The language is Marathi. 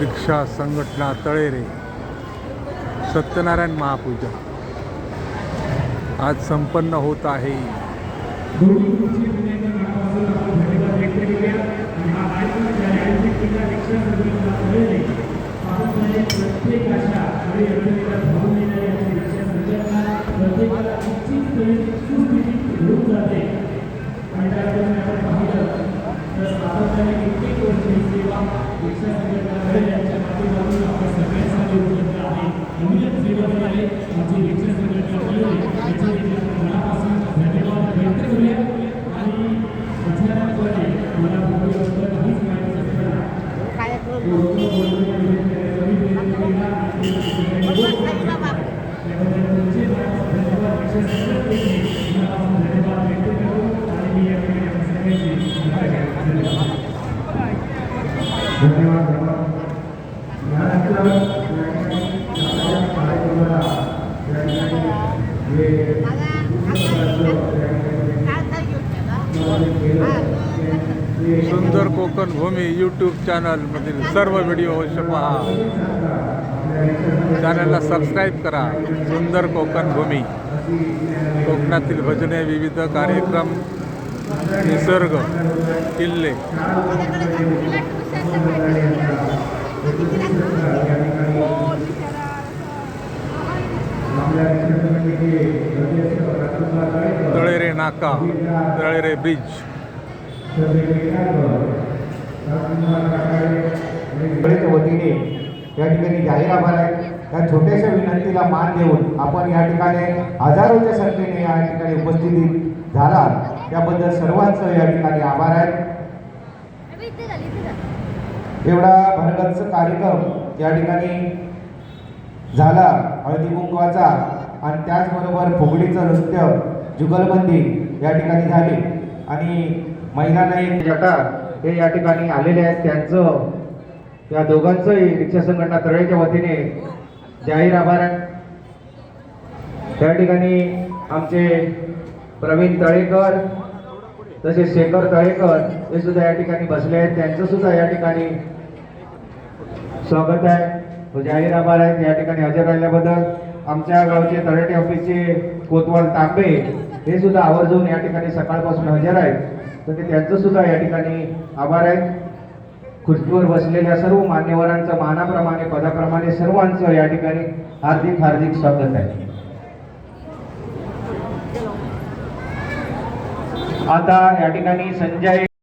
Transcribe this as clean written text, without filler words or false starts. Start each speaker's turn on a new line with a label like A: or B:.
A: रिक्षा संघटना तळेरे सत्यनारायण महापूजा आज संपन्न होत आहे। सुंदर कोकण भूमी यूट्यूब चॅनल मधील सर्व व्हिडिओ अवश्य पहा। चॅनलला सबस्क्राईब करा। सुंदर कोकण भूमी कोकणातील भजने, विविध कार्यक्रम, निसर्ग, किल्ले तळेरे नाका, तळेरे ब्रिज
B: वतीने या ठिकाणी जाहीर आभार आहे। या छोट्याशा विनंतीला मान देऊन आपण या ठिकाणी हजारोच्या संख्येने या ठिकाणी उपस्थित झाला त्याबद्दल सर्वांचं या ठिकाणी आभार आहे। एवढा भरगच्च कार्यक्रम या ठिकाणी झाला हळदी कुंकवाचा आणि त्याचबरोबर फुगडीचं नृत्य, जुगलबंदी या ठिकाणी झाली आणि महिला नाही जटा हे या ठिकाणी आलेले आहेत। त्यांचं या दोघांचंही रिक्षा संघटना तळेच्या वतीने जाहीर आभार आहे। त्या ठिकाणी आमचे प्रवीण तळेकर तसेच शेखर तळेकर हे सुद्धा या ठिकाणी बसले आहेत। त्यांचं सुद्धा या ठिकाणी स्वागत आहे, जाहीर आभार आहे या ठिकाणी हजर राहिल्याबद्दल। आमच्या गावचे तळेटे ऑफिसचे कोतवाल तांबे हे सुद्धा आवर्जून या ठिकाणी सकाळपासून हजर आहेत, तर त्यांचं सुद्धा या ठिकाणी आभार आहे। खुर्चीवर बसलेल्या सर्व मान्यवरांचं मानाप्रमाणे पदाप्रमाणे सर्वांचं या ठिकाणी हार्दिक हार्दिक स्वागत आहे। आता या ठिकाणी संजय